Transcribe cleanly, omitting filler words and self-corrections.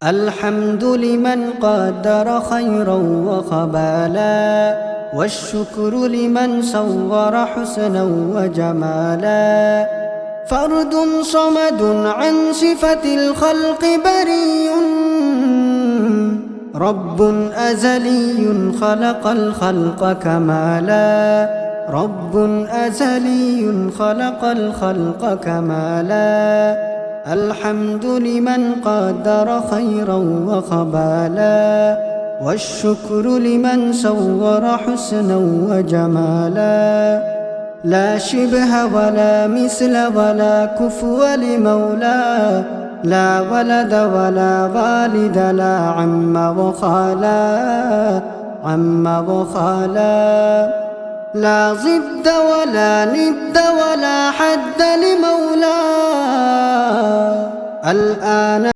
الحمد لمن قدر خيرا وخبالا، والشكر لمن صور حسنا وجمالا. فرد صمد عن صفة الخلق بريء، رب أزلي خلق الخلق كمالا. رب أزلي خلق الخلق كمالا. الحمد لمن قدر خيرا وخبالا، والشكر لمن صور حسنا وجمالا. لا شبه ولا مثل ولا كفو لمولاه، لا ولد ولا والد، لا عم وخالا لا ضد ولا ند ولا حد لمولاه. الآن